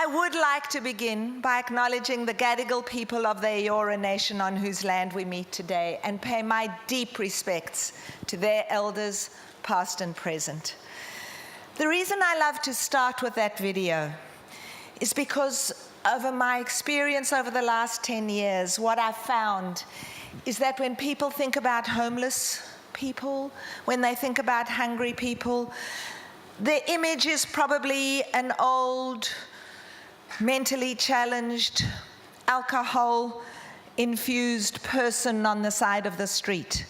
would like to begin by acknowledging the Gadigal people of the Eora Nation on whose land we meet today and pay my deep respects to their elders, past and present. The reason I love to start with that video is because over my experience over the last 10 years, what I've found is that when people think about homeless people, when they think about hungry people, the image is probably an old, mentally challenged, alcohol-infused person on the side of the street.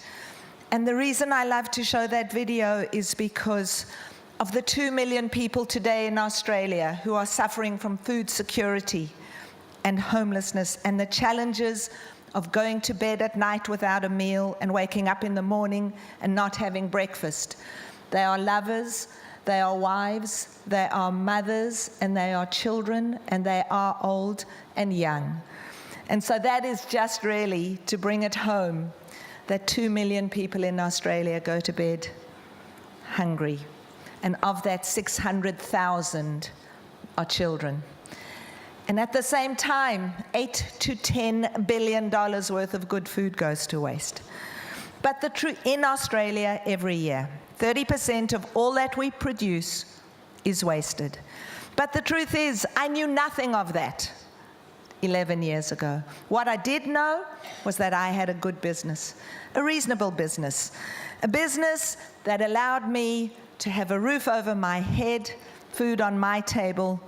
And the reason I love to show that video is because of the 2 million people today in Australia who are suffering from food security and homelessness and the challenges of going to bed at night without a meal and waking up in the morning and not having breakfast. They are lovers, they are wives, they are mothers, and they are children, and they are old and young. And so that is just really to bring it home that 2 million people in Australia go to bed hungry. And of that, 600,000 are children. And at the same time, $8 to $10 billion worth of good food goes to waste. But the truth, in Australia every year, 30% of all that we produce is wasted. But the truth is, I knew nothing of that 11 years ago. What I did know was that I had a good business, a reasonable business, a business that allowed me to have a roof over my head, food on my table.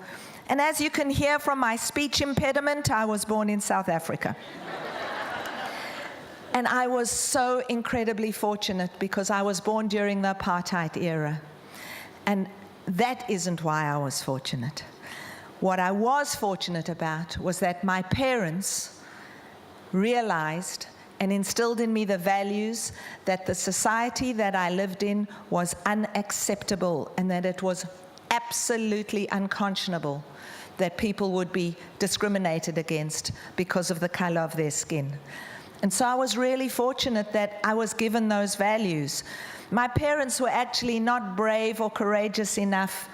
And as you can hear from my speech impediment, I was born in South Africa. And I was so incredibly fortunate because I was born during the apartheid era. And that isn't why I was fortunate. What I was fortunate about was that my parents realized and instilled in me the values that the society that I lived in was unacceptable and that it was absolutely unconscionable that people would be discriminated against because of the color of their skin. And so I was really fortunate that I was given those values. My parents were actually not brave or courageous enough,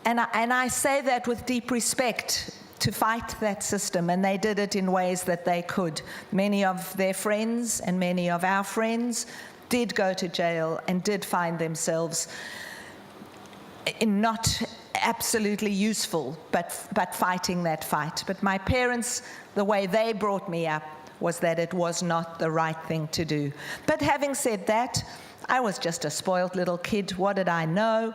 and I say that with deep respect, to fight that system, and they did it in ways that they could. Many of their friends and many of our friends did go to jail and did find themselves in not absolutely useful, but fighting that fight. But my parents, the way they brought me up, was that it was not the right thing to do. But having said that, I was just a spoiled little kid. What did I know?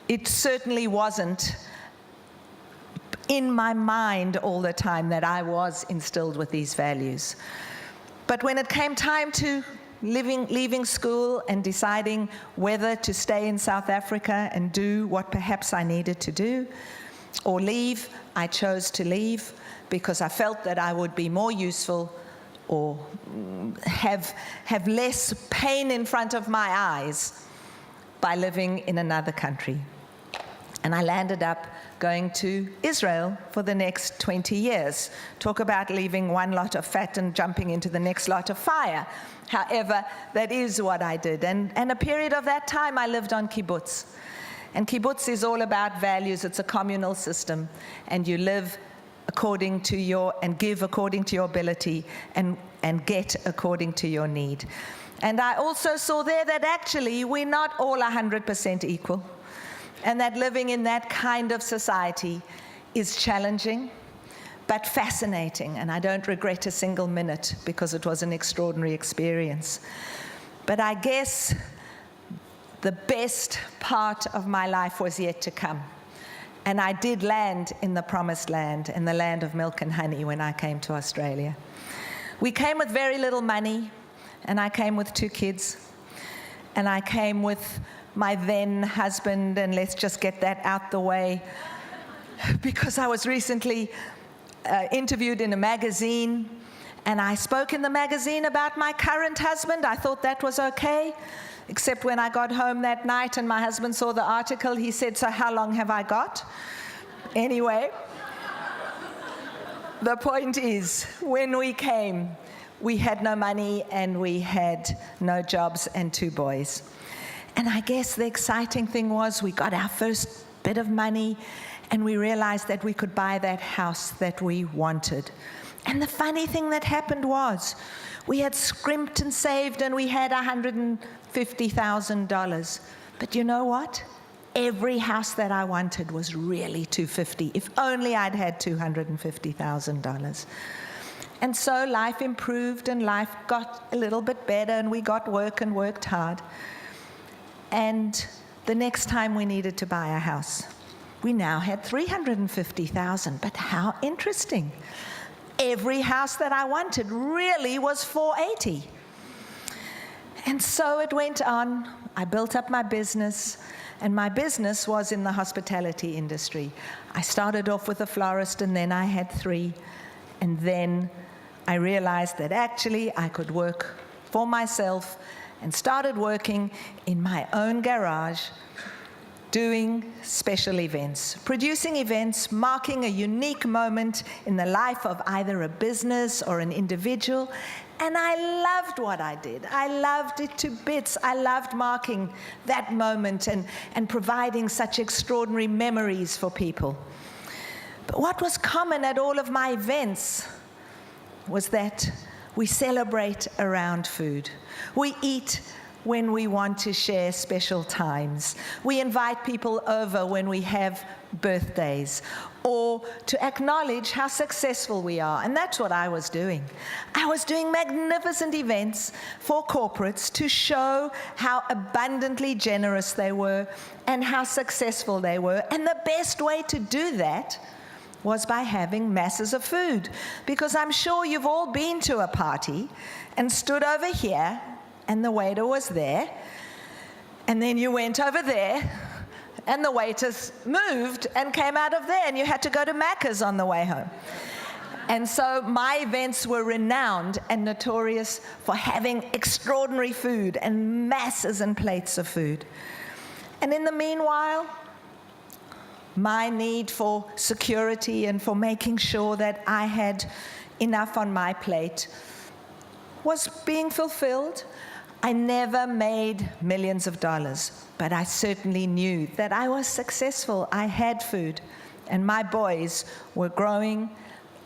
It certainly wasn't in my mind all the time that I was instilled with these values. But when it came time to leaving school and deciding whether to stay in South Africa and do what perhaps I needed to do, or leave, I chose to leave because I felt that I would be more useful or have less pain in front of my eyes by living in another country. And I landed up going to Israel for the next 20 years. Talk about leaving one lot of fat and jumping into the next lot of fire. However, that is what I did. And a period of that time, I lived on kibbutz. And kibbutz is all about values. It's a communal system. And you live according to your, and give according to your ability, and get according to your need. And I also saw there that actually we're not all 100% equal. And that living in that kind of society is challenging, but fascinating. And I don't regret a single minute because it was an extraordinary experience. But I guess the best part of my life was yet to come. And I did land in the promised land, in the land of milk and honey, when I came to Australia. We came with very little money, and I came with 2 kids. And I came with my then husband, and let's just get that out the way, because I was recently interviewed in a magazine, and I spoke in the magazine about my current husband. I thought that was okay, except when I got home that night and my husband saw the article, he said, "So how long have I got?" Anyway, the point is, when we came, we had no money and we had no jobs and 2 boys. And I guess the exciting thing was we got our first bit of money, and we realized that we could buy that house that we wanted. And the funny thing that happened was, we had scrimped and saved, and we had $150,000. But you know what? Every house that I wanted was really $250,000. If only I'd had $250,000. And so life improved, and life got a little bit better, and we got work and worked hard. And the next time we needed to buy a house, we now had $350,000. But how interesting. Every house that I wanted really was $480,000. And so it went on. I built up my business, and my business was in the hospitality industry. I started off with a florist, and then I had 3. And then I realized that actually I could work for myself, and started working in my own garage, doing special events, producing events, marking a unique moment in the life of either a business or an individual. And I loved what I did. I loved it to bits. I loved marking that moment and providing such extraordinary memories for people. But what was common at all of my events was that we celebrate around food. We eat when we want to share special times. We invite people over when we have birthdays, or to acknowledge how successful we are. And that's what I was doing. I was doing magnificent events for corporates to show how abundantly generous they were and how successful they were. And the best way to do that was by having masses of food. Because I'm sure you've all been to a party and stood over here, and the waiter was there, and then you went over there, and the waiters moved and came out of there, and you had to go to Macca's on the way home. And so my events were renowned and notorious for having extraordinary food and masses and plates of food. And in the meanwhile, my need for security and for making sure that I had enough on my plate was being fulfilled. I never made millions of dollars, but I certainly knew that I was successful. I had food, and my boys were growing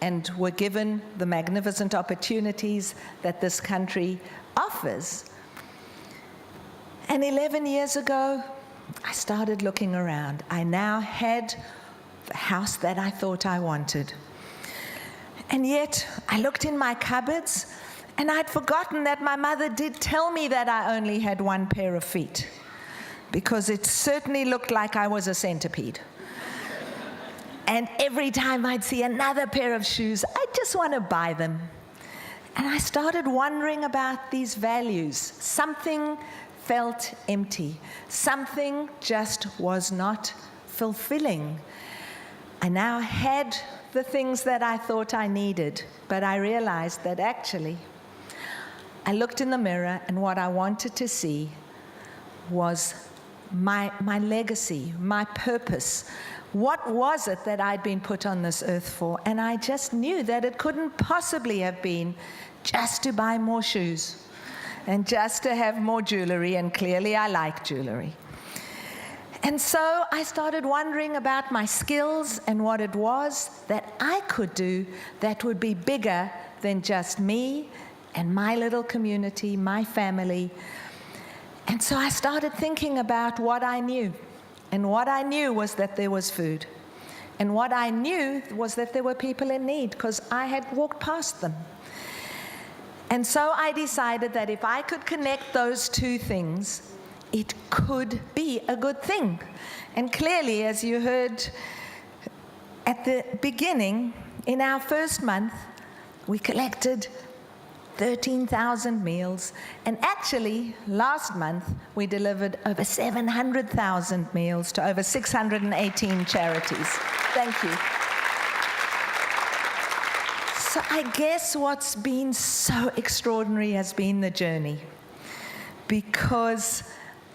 and were given the magnificent opportunities that this country offers. And 11 years ago, I started looking around. I now had the house that I thought I wanted. And yet, I looked in my cupboards, and I'd forgotten that my mother did tell me that I only had 1 pair of feet, because it certainly looked like I was a centipede. And every time I'd see another pair of shoes, I'd just want to buy them. And I started wondering about these values. Something felt empty. Something just was not fulfilling. I now had the things that I thought I needed, but I realized that actually, I looked in the mirror, and what I wanted to see was my legacy, my purpose. What was it that I'd been put on this earth for? And I just knew that it couldn't possibly have been just to buy more shoes and just to have more jewelry, and clearly I like jewelry. And so I started wondering about my skills and what it was that I could do that would be bigger than just me and my little community, my family. And so I started thinking about what I knew. And what I knew was that there was food. And what I knew was that there were people in need, because I had walked past them. And so I decided that if I could connect those 2 things, it could be a good thing. And clearly, as you heard at the beginning, in our first month, we collected 13,000 meals. And actually, last month, we delivered over 700,000 meals to over 618 charities. Thank you. So I guess what's been so extraordinary has been the journey, because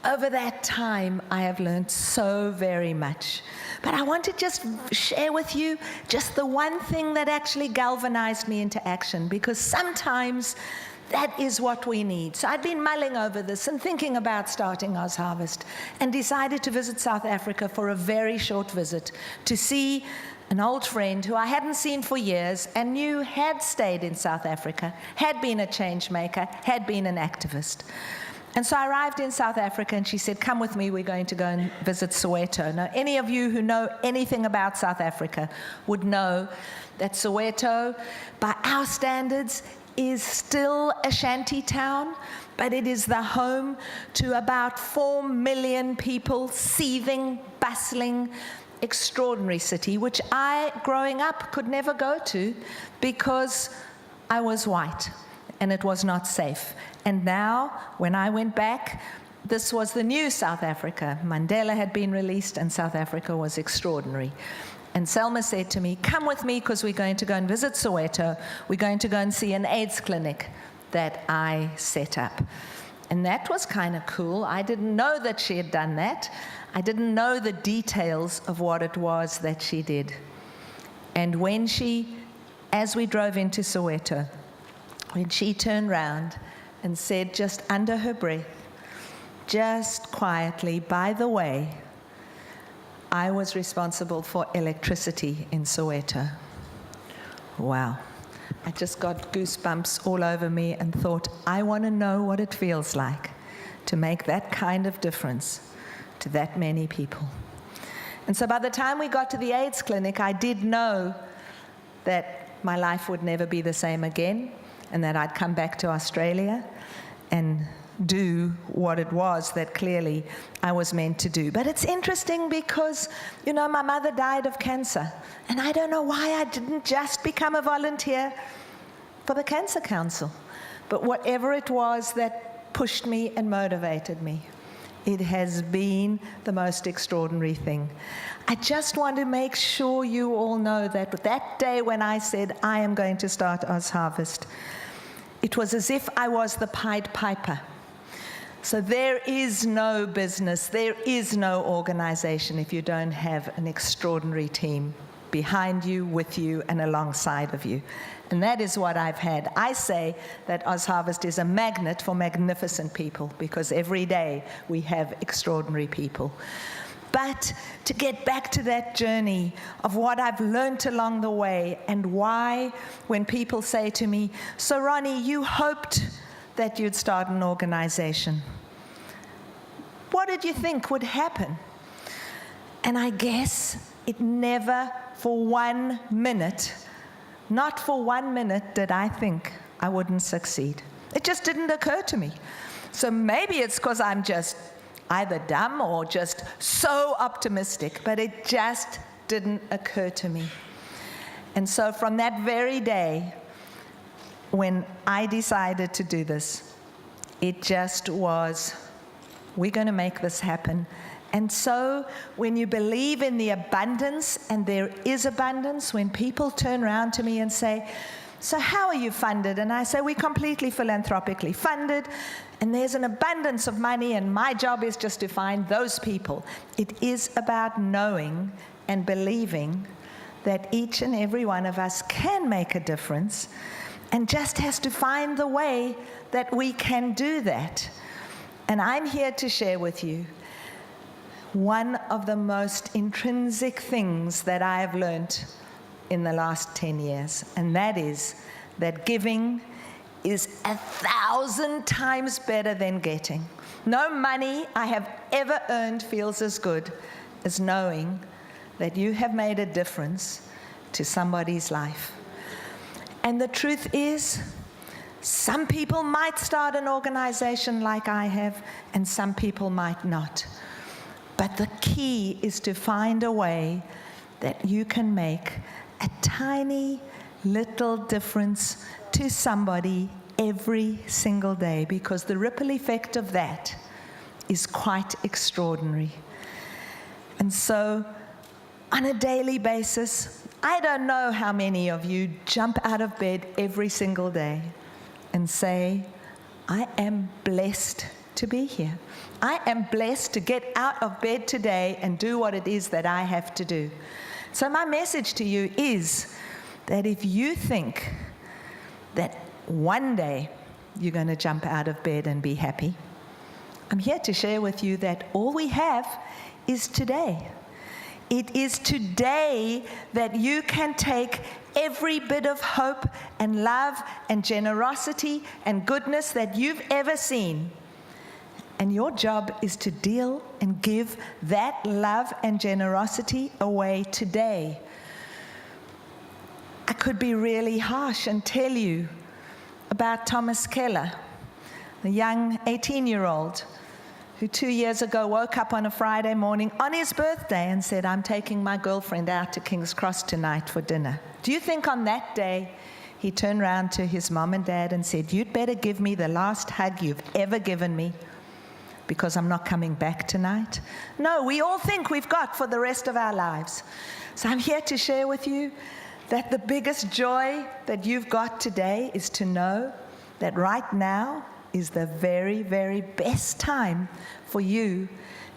over that time, I have learned so very much. But I want to just share with you just the one thing that actually galvanized me into action, because sometimes that is what we need. So I'd been mulling over this and thinking about starting Oz Harvest, and decided to visit South Africa for a very short visit to see an old friend who I hadn't seen for years and knew had stayed in South Africa, had been a change maker, had been an activist. And so I arrived in South Africa, and she said, come with me, we're going to go and visit Soweto. Now, any of you who know anything about South Africa would know that Soweto, by our standards, is still a shanty town, but it is the home to about 4 million people, seething, bustling, extraordinary city, which I, growing up, could never go to because I was white and it was not safe. And now, when I went back, this was the new South Africa. Mandela had been released and South Africa was extraordinary. And Selma said to me, come with me because we're going to go and visit Soweto. We're going to go and see an AIDS clinic that I set up. And that was kind of cool. I didn't know that she had done that. I didn't know the details of what it was that she did. And when she, as we drove into Soweto, when she turned round and said just under her breath, just quietly, by the way, I was responsible for electricity in Soweto. Wow. I just got goosebumps all over me and thought, I want to know what it feels like to make that kind of difference to that many people. And so by the time we got to the AIDS clinic, I did know that my life would never be the same again, and that I'd come back to Australia and do what it was that clearly I was meant to do. But it's interesting because, you know, my mother died of cancer, and I don't know why I didn't just become a volunteer for the Cancer Council. But whatever it was that pushed me and motivated me, it has been the most extraordinary thing. I just want to make sure you all know that that day when I said I am going to start Oz Harvest, it was as if I was the Pied Piper. So there is no business, there is no organization if you don't have an extraordinary team behind you, with you, and alongside of you. And that is what I've had. I say that Oz Harvest is a magnet for magnificent people, because every day we have extraordinary people. But to get back to that journey of what I've learned along the way, and why when people say to me, so Ronni, you hoped that you'd start an organization. What did you think would happen? And I guess it never for 1 minute, not for 1 minute, did I think I wouldn't succeed. It just didn't occur to me. So maybe it's because I'm just either dumb or just so optimistic, but it just didn't occur to me. And so from that very day, when I decided to do this, it just was, we're going to make this happen. And so when you believe in the abundance, and there is abundance, when people turn around to me and say, so how are you funded? And I say, we're completely philanthropically funded, and there's an abundance of money, and my job is just to find those people. It is about knowing and believing that each and every one of us can make a difference, and just has to find the way that we can do that. And I'm here to share with you one of the most intrinsic things that I have learned in the last 10 years, and that is that giving is 1,000 times better than getting. No money I have ever earned feels as good as knowing that you have made a difference to somebody's life. And the truth is, some people might start an organization like I have, and some people might not. But the key is to find a way that you can make a tiny little difference to somebody every single day, because the ripple effect of that is quite extraordinary. And so, on a daily basis, I don't know how many of you jump out of bed every single day and say, I am blessed to be here. I am blessed to get out of bed today and do what it is that I have to do. So my message to you is that if you think that one day you're going to jump out of bed and be happy. I'm here to share with you that all we have is today. It is today that you can take every bit of hope and love and generosity and goodness that you've ever seen. And your job is to deal and give that love and generosity away today. I could be really harsh and tell you about Thomas Keller, the young 18-year-old who 2 years ago woke up on a Friday morning on his birthday and said, I'm taking my girlfriend out to King's Cross tonight for dinner. Do you think on that day he turned around to his mom and dad and said, you'd better give me the last hug you've ever given me because I'm not coming back tonight? No, we all think we've got for the rest of our lives. So I'm here to share with you that the biggest joy that you've got today is to know that right now is the very, very best time for you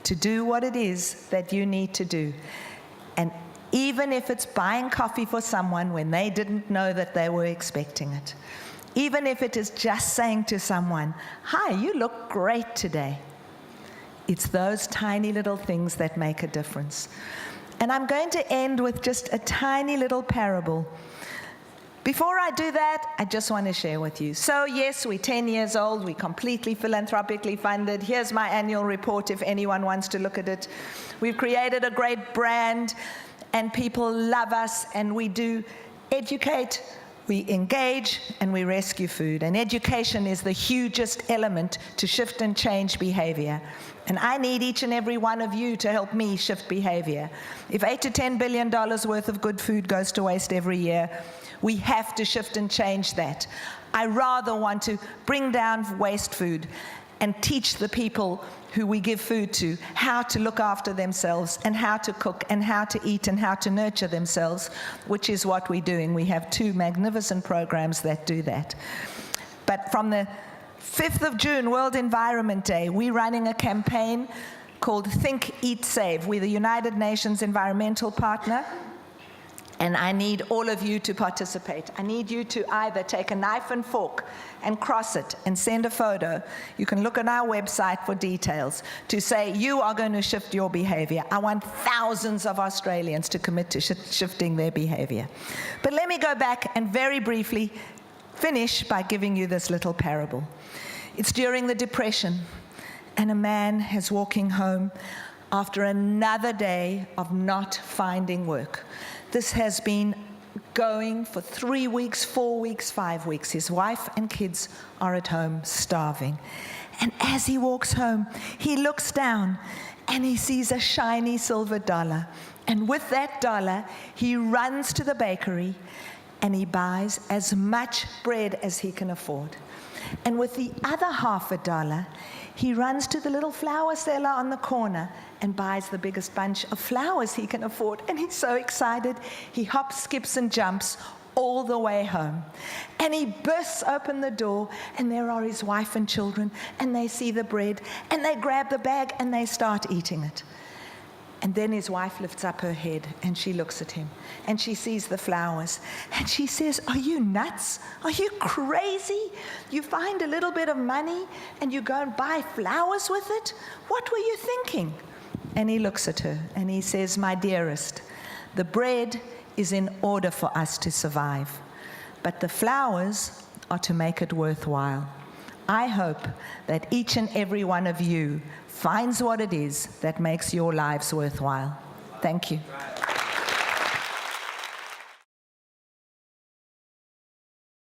to do what it is that you need to do. And even if it's buying coffee for someone when they didn't know that they were expecting it, even if it is just saying to someone, hi, you look great today, it's those tiny little things that make a difference. And I'm going to end with just a tiny little parable. Before I do that, I just want to share with you. So yes, we're 10 years old, we're completely philanthropically funded. Here's my annual report if anyone wants to look at it. We've created a great brand and people love us, and we do educate, we engage, and we rescue food. And education is the hugest element to shift and change behavior. And I need each and every one of you to help me shift behavior. If $8 to $10 billion worth of good food goes to waste every year, we have to shift and change that. I rather want to bring down waste food and teach the people who we give food to how to look after themselves and how to cook and how to eat and how to nurture themselves, which is what we're doing. We have 2 magnificent programs that do that. But from the 5th of June, World Environment Day, we're running a campaign called Think, Eat, Save. We're the United Nations environmental partner. And I need all of you to participate. I need you to either take a knife and fork and cross it and send a photo. You can look on our website for details to say you are going to shift your behavior. I want thousands of Australians to commit to shifting their behavior. But let me go back and very briefly finish by giving you this little parable. It's during the Depression, and a man is walking home after another day of not finding work. This has been going for 3 weeks, 4 weeks, 5 weeks. His wife and kids are at home starving. And as he walks home, he looks down and he sees a shiny silver dollar. And with that dollar, he runs to the bakery and he buys as much bread as he can afford. And with the other $50, he runs to the little flower seller on the corner and buys the biggest bunch of flowers he can afford. And he's so excited, he hops, skips, and jumps all the way home. And he bursts open the door, and there are his wife and children, and they see the bread, and they grab the bag, and they start eating it. And then his wife lifts up her head and she looks at him and she sees the flowers and she says, are you nuts? Are you crazy? You find a little bit of money and you go and buy flowers with it? What were you thinking? And he looks at her and he says, my dearest, the bread is in order for us to survive, but the flowers are to make it worthwhile. I hope that each and every one of you finds what it is that makes your lives worthwhile. Thank you.